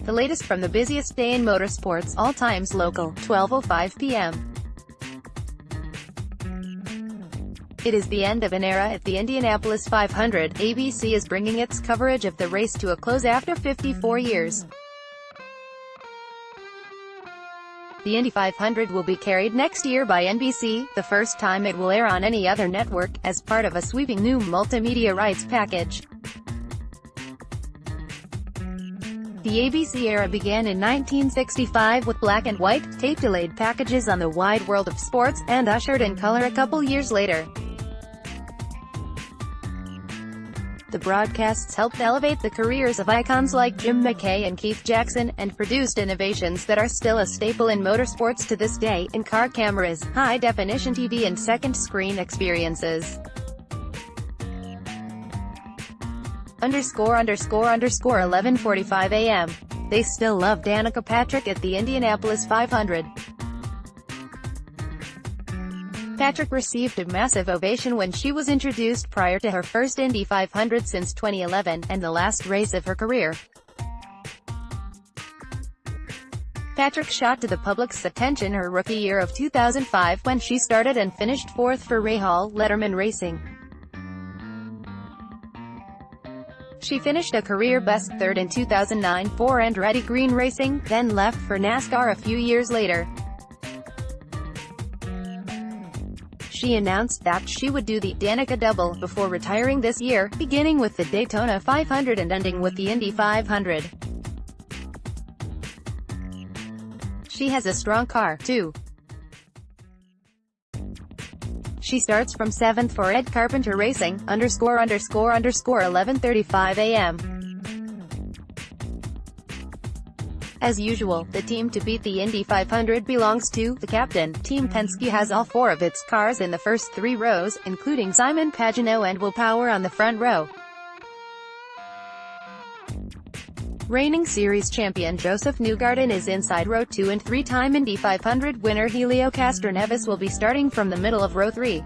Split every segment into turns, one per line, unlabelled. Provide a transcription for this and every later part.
The latest from the busiest day in motorsports, all times local, 12:05 p.m. It is the end of an era at the Indianapolis 500. ABC is bringing its coverage of the race to a close after 54 years. The Indy 500 will be carried next year by NBC, the first time it will air on any other network, as part of a sweeping new multimedia rights package. The ABC era began in 1965 with black and white, tape-delayed packages on the wide world of sports, and ushered in color a couple years later. The broadcasts helped elevate the careers of icons like Jim McKay and Keith Jackson, and produced innovations that are still a staple in motorsports to this day, in-car cameras, high-definition TV and second-screen experiences. ____ 11:45 a.m. They still love Danica Patrick at the Indianapolis 500. Patrick received a massive ovation when she was introduced prior to her first Indy 500 since 2011, and the last race of her career. Patrick shot to the public's attention her rookie year of 2005 when she started and finished fourth for Rahal Letterman Racing. She finished a career-best third in 2009 for Andretti Green Racing, then left for NASCAR a few years later. She announced that she would do the Danica double before retiring this year, beginning with the Daytona 500 and ending with the Indy 500. She has a strong car, too. She starts from 7th for Ed Carpenter Racing, ___11:35 a.m. As usual, the team to beat the Indy 500 belongs to the captain. Team Penske has all four of its cars in the first three rows, including Simon Pagenaud and Will Power on the front row. Reigning series champion Joseph Newgarden is inside row 2 and three-time Indy 500 winner Helio Castroneves will be starting from the middle of row 3.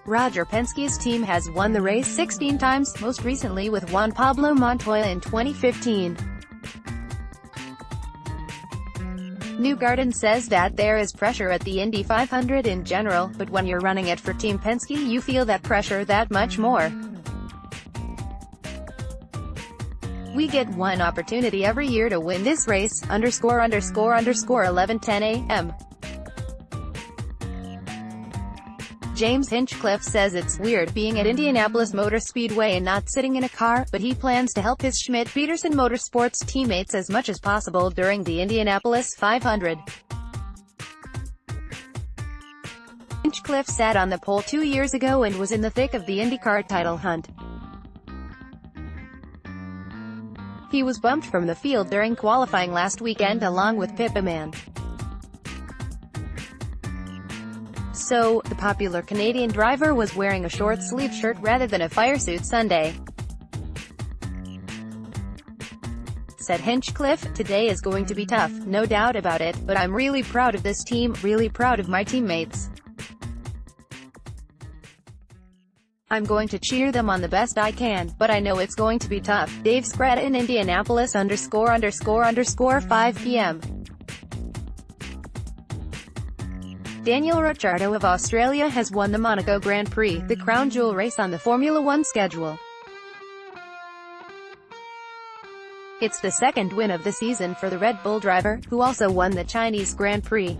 Roger Penske's team has won the race 16 times, most recently with Juan Pablo Montoya in 2015. Newgarden says that there is pressure at the Indy 500 in general, but when you're running it for Team Penske you feel that pressure that much more. We get one opportunity every year to win this race, ___11:10 a.m. James Hinchcliffe says it's weird being at Indianapolis Motor Speedway and not sitting in a car, but he plans to help his Schmidt-Peterson Motorsports teammates as much as possible during the Indianapolis 500. Hinchcliffe sat on the pole 2 years ago and was in the thick of the IndyCar title hunt. He was bumped from the field during qualifying last weekend along with Pippaman. So, the popular Canadian driver was wearing a short-sleeved shirt rather than a firesuit Sunday. Said Hinchcliffe, "Today is going to be tough, no doubt about it, but I'm really proud of this team, really proud of my teammates. I'm going to cheer them on the best I can, but I know it's going to be tough." Dave Scrata in Indianapolis ____ 5 p.m. Daniel Ricciardo of Australia has won the Monaco Grand Prix, the crown jewel race on the Formula One schedule. It's the second win of the season for the Red Bull driver, who also won the Chinese Grand Prix.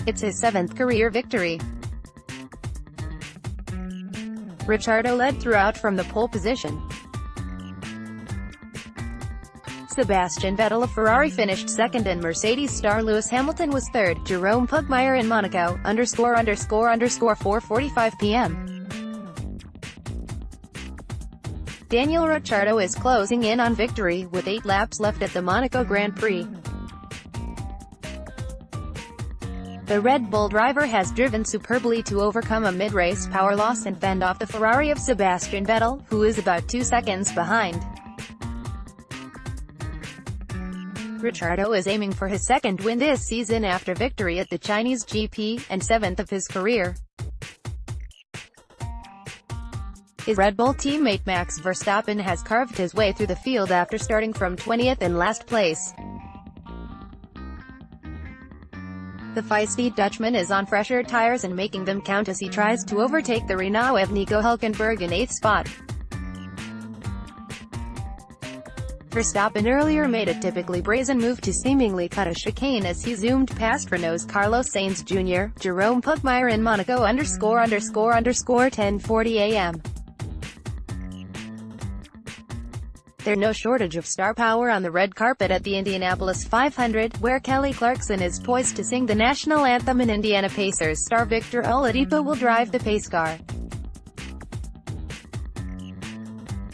It's his 7th career victory. Ricciardo led throughout from the pole position. Sebastian Vettel of Ferrari finished second and Mercedes star Lewis Hamilton was third. Jerome Pugmire in Monaco, ____ 4:45 p.m. Daniel Ricciardo is closing in on victory, with 8 laps left at the Monaco Grand Prix. The Red Bull driver has driven superbly to overcome a mid-race power loss and fend off the Ferrari of Sebastian Vettel, who is about 2 seconds behind. Ricciardo is aiming for his second win this season after victory at the Chinese GP, and 7th of his career. His Red Bull teammate Max Verstappen has carved his way through the field after starting from 20th in last place. The feisty Dutchman is on fresher tires and making them count as he tries to overtake the Renault of Nico Hülkenberg in 8th spot. Verstappen earlier made a typically brazen move to seemingly cut a chicane as he zoomed past Renault's Carlos Sainz Jr., Jerome Pugmire in Monaco __10:40 a.m. There's no shortage of star power on the red carpet at the Indianapolis 500, where Kelly Clarkson is poised to sing the national anthem and Indiana Pacers star Victor Oladipo will drive the pace car.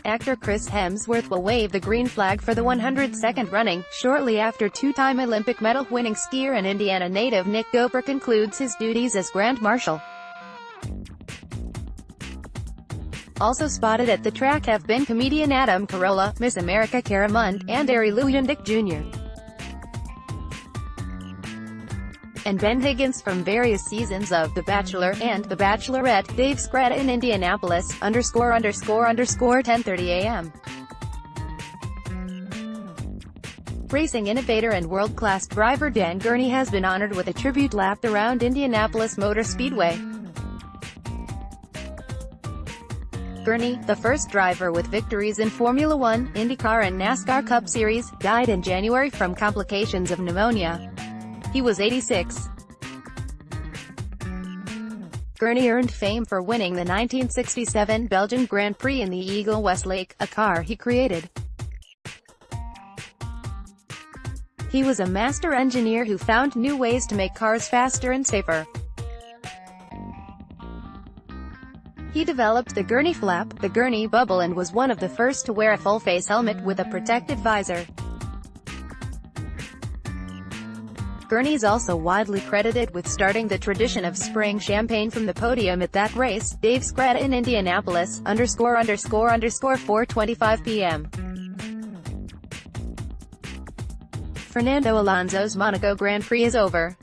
Actor Chris Hemsworth will wave the green flag for the 102nd running, shortly after two-time Olympic medal-winning skier and Indiana native Nick Gopher concludes his duties as Grand Marshal. Also spotted at the track have been comedian Adam Carolla, Miss America Cara Munn, and Ari Luyendijk Jr. and Ben Higgins from various seasons of The Bachelor and The Bachelorette, Dave Scretta in Indianapolis, __10:30 a.m. Racing innovator and world-class driver Dan Gurney has been honored with a tribute lap around Indianapolis Motor Speedway. Gurney, the first driver with victories in Formula One, IndyCar and NASCAR Cup Series, died in January from complications of pneumonia. He was 86. Gurney earned fame for winning the 1967 Belgian Grand Prix in the Eagle Westlake, a car he created. He was a master engineer who found new ways to make cars faster and safer. He developed the Gurney flap, the Gurney bubble, and was one of the first to wear a full-face helmet with a protective visor. Gurney's also widely credited with starting the tradition of spraying champagne from the podium at that race. Dave Scretta in Indianapolis, __4:25 p.m. Fernando Alonso's Monaco Grand Prix is over.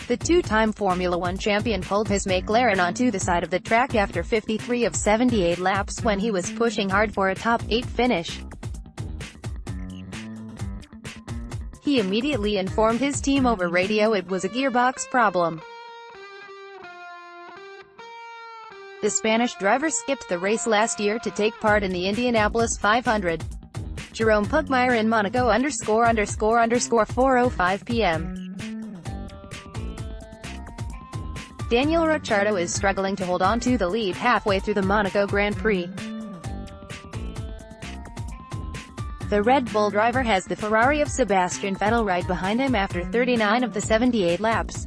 The two-time Formula One champion pulled his McLaren onto the side of the track after 53 of 78 laps when he was pushing hard for a top 8 finish. He immediately informed his team over radio it was a gearbox problem. The Spanish driver skipped the race last year to take part in the Indianapolis 500. Jerome Pugmire in Monaco __4:05 p.m. Daniel Ricciardo is struggling to hold on to the lead halfway through the Monaco Grand Prix. The Red Bull driver has the Ferrari of Sebastian Vettel right behind him after 39 of the 78 laps.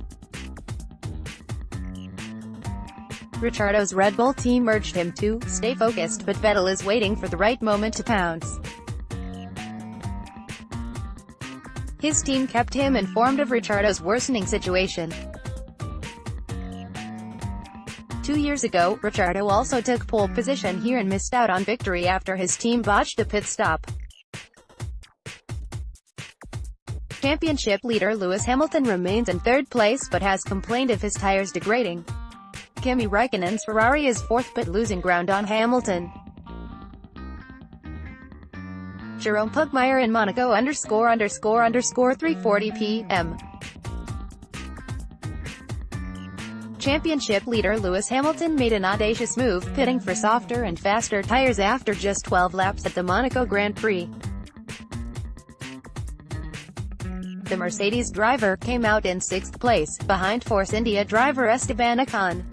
Ricciardo's Red Bull team urged him to stay focused, but Vettel is waiting for the right moment to pounce. His team kept him informed of Ricciardo's worsening situation. 2 years ago, Ricciardo also took pole position here and missed out on victory after his team botched a pit stop. Championship leader Lewis Hamilton remains in third place but has complained of his tires degrading. Kimi Raikkonen's Ferrari is fourth but losing ground on Hamilton. Jerome Pugmire in Monaco __3:40 p.m. Championship leader Lewis Hamilton made an audacious move, pitting for softer and faster tires after just 12 laps at the Monaco Grand Prix. The Mercedes driver came out in 6th place, behind Force India driver Esteban Ocon.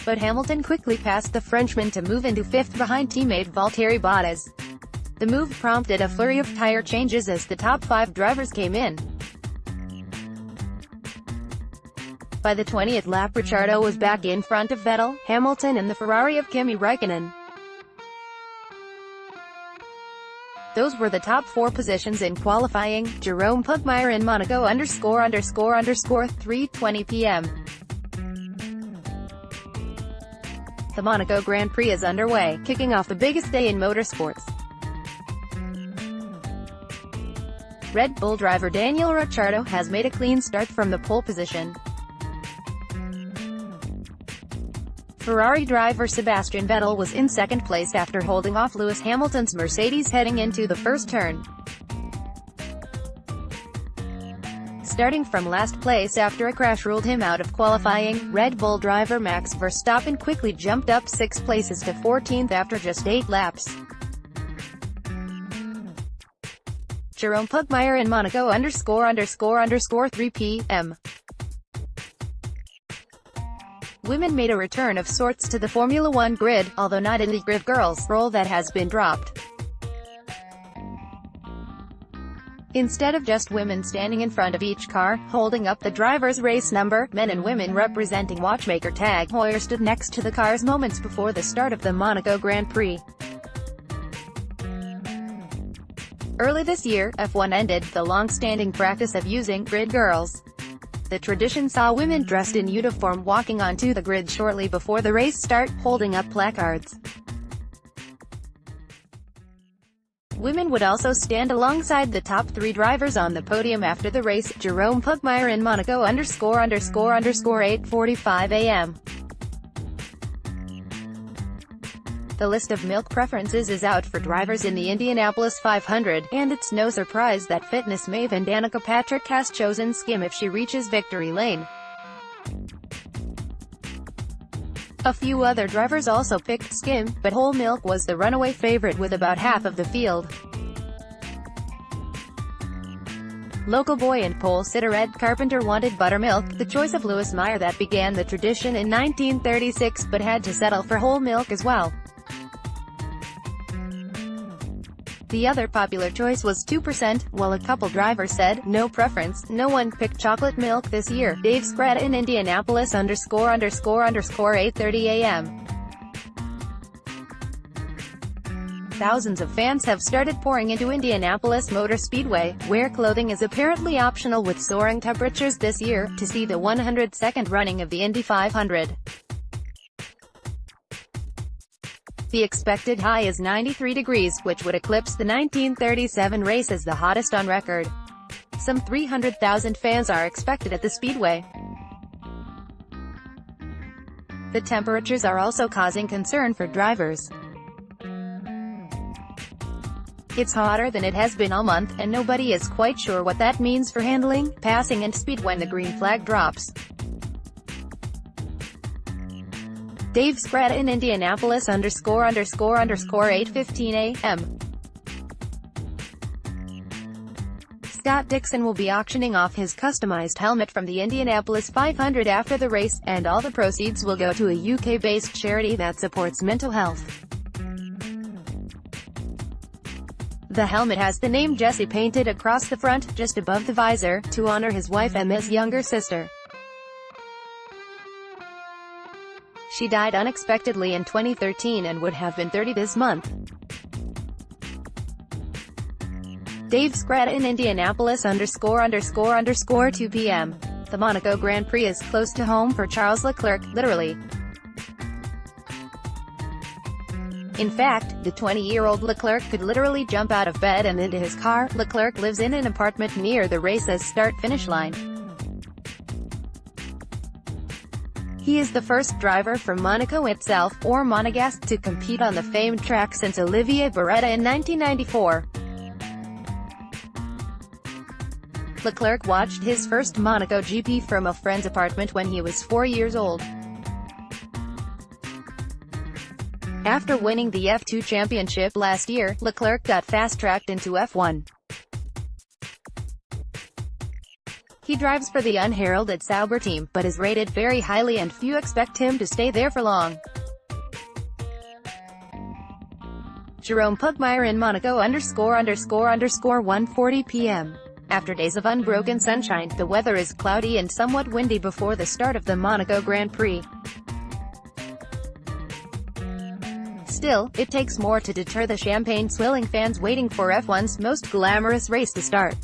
But Hamilton quickly passed the Frenchman to move into 5th behind teammate Valtteri Bottas. The move prompted a flurry of tire changes as the top 5 drivers came in. By the 20th lap, Ricciardo was back in front of Vettel, Hamilton and the Ferrari of Kimi Raikkonen. Those were the top 4 positions in qualifying. Jerome Pugmire in Monaco __3:20 p.m. The Monaco Grand Prix is underway, kicking off the biggest day in motorsports. Red Bull driver Daniel Ricciardo has made a clean start from the pole position. Ferrari driver Sebastian Vettel was in second place after holding off Lewis Hamilton's Mercedes heading into the first turn. Starting from last place after a crash ruled him out of qualifying, Red Bull driver Max Verstappen quickly jumped up 6 places to 14th after just 8 laps. Jerome Pugmire in Monaco _ 3 p.m. Women made a return of sorts to the Formula One grid, although not in the grid girls role that has been dropped. Instead of just women standing in front of each car, holding up the driver's race number, men and women representing watchmaker Tag Heuer stood next to the cars moments before the start of the Monaco Grand Prix. Early this year, F1 ended the long-standing practice of using grid girls. The tradition saw women dressed in uniform walking onto the grid shortly before the race start, holding up placards. Women would also stand alongside the top 3 drivers on the podium after the race. Jerome Pugmire in Monaco _ 8:45 a.m. The list of milk preferences is out for drivers in the Indianapolis 500, and it's no surprise that fitness maven Danica Patrick has chosen skim if she reaches victory lane. A few other drivers also picked skim, but whole milk was the runaway favorite with about half of the field. Local boy and pole sitter Ed Carpenter wanted buttermilk, the choice of Louis Meyer that began the tradition in 1936 but had to settle for whole milk as well. The other popular choice was 2%, while a couple drivers said, no preference. No one picked chocolate milk this year. Dave Scretta in Indianapolis _ 8:30 a.m. Thousands of fans have started pouring into Indianapolis Motor Speedway, where clothing is apparently optional with soaring temperatures this year, to see the 102nd running of the Indy 500. The expected high is 93 degrees, which would eclipse the 1937 race as the hottest on record. Some 300,000 fans are expected at the speedway. The temperatures are also causing concern for drivers. It's hotter than it has been all month, and nobody is quite sure what that means for handling, passing and speed when the green flag drops. Dave Scretta in Indianapolis _ 8:15 a.m. Scott Dixon will be auctioning off his customized helmet from the Indianapolis 500 after the race, and all the proceeds will go to a UK-based charity that supports mental health. The helmet has the name Jesse painted across the front, just above the visor, to honor his wife Emma's younger sister. She died unexpectedly in 2013 and would have been 30 this month. Dave Scretta in Indianapolis _ 2 p.m. The Monaco Grand Prix is close to home for Charles Leclerc, literally. In fact, the 20-year-old Leclerc could literally jump out of bed and into his car. Leclerc lives in an apartment near the race's start-finish line. He is the first driver from Monaco itself, or Monegasque, to compete on the famed track since Olivier Beretta in 1994. Leclerc watched his first Monaco GP from a friend's apartment when he was 4 years old. After winning the F2 championship last year, Leclerc got fast-tracked into F1. He drives for the unheralded Sauber team, but is rated very highly and few expect him to stay there for long. Jerome Pugmire in Monaco _ 1:40 p.m. After days of unbroken sunshine, the weather is cloudy and somewhat windy before the start of the Monaco Grand Prix. Still, it takes more to deter the champagne-swilling fans waiting for F1's most glamorous race to start.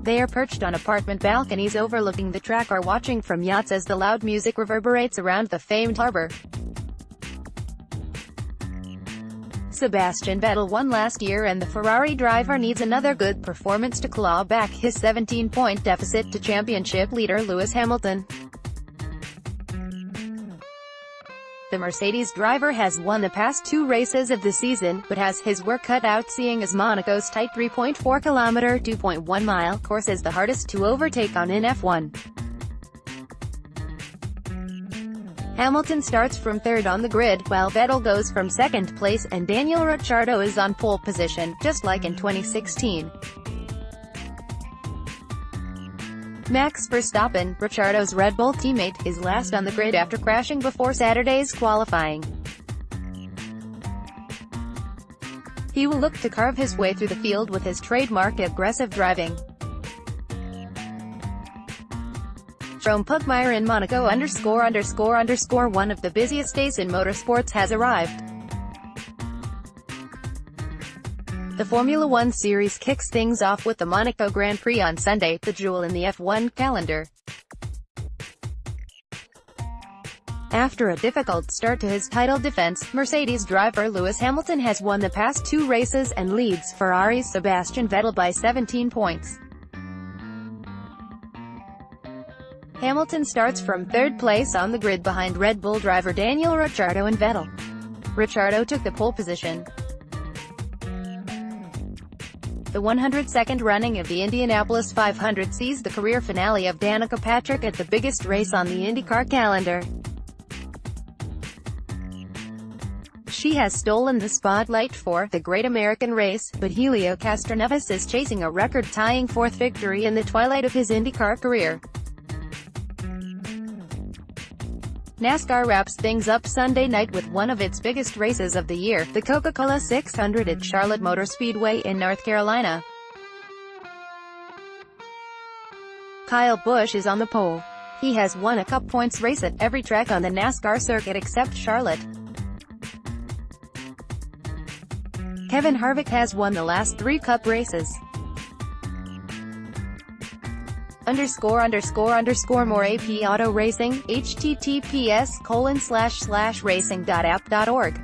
They are perched on apartment balconies overlooking the track or watching from yachts as the loud music reverberates around the famed harbor. Sebastian Vettel won last year, and the Ferrari driver needs another good performance to claw back his 17-point deficit to championship leader Lewis Hamilton. The Mercedes driver has won the past 2 races of the season, but has his work cut out seeing as Monaco's tight 3.4-kilometer (2.1-mile) course is the hardest to overtake on in F1. Hamilton starts from third on the grid, while Vettel goes from second place and Daniel Ricciardo is on pole position, just like in 2016. Max Verstappen, Ricciardo's Red Bull teammate, is last on the grid after crashing before Saturday's qualifying. He will look to carve his way through the field with his trademark aggressive driving. Jerome Pugmire in Monaco ____, one of the busiest days in motorsports has arrived. The Formula One series kicks things off with the Monaco Grand Prix on Sunday, the jewel in the F1 calendar. After a difficult start to his title defense, Mercedes driver Lewis Hamilton has won the past 2 races and leads Ferrari's Sebastian Vettel by 17 points. Hamilton starts from third place on the grid behind Red Bull driver Daniel Ricciardo and Vettel. Ricciardo took the pole position. The 102nd running of the Indianapolis 500 sees the career finale of Danica Patrick at the biggest race on the IndyCar calendar. She has stolen the spotlight for the Great American Race, but Helio Castroneves is chasing a record-tying 4th victory in the twilight of his IndyCar career. NASCAR wraps things up Sunday night with one of its biggest races of the year, the Coca-Cola 600 at Charlotte Motor Speedway in North Carolina. Kyle Busch is on the pole. He has won a Cup Points race at every track on the NASCAR circuit except Charlotte. Kevin Harvick has won the last 3 Cup races. ____ more AP Auto Racing, https://racing.app.org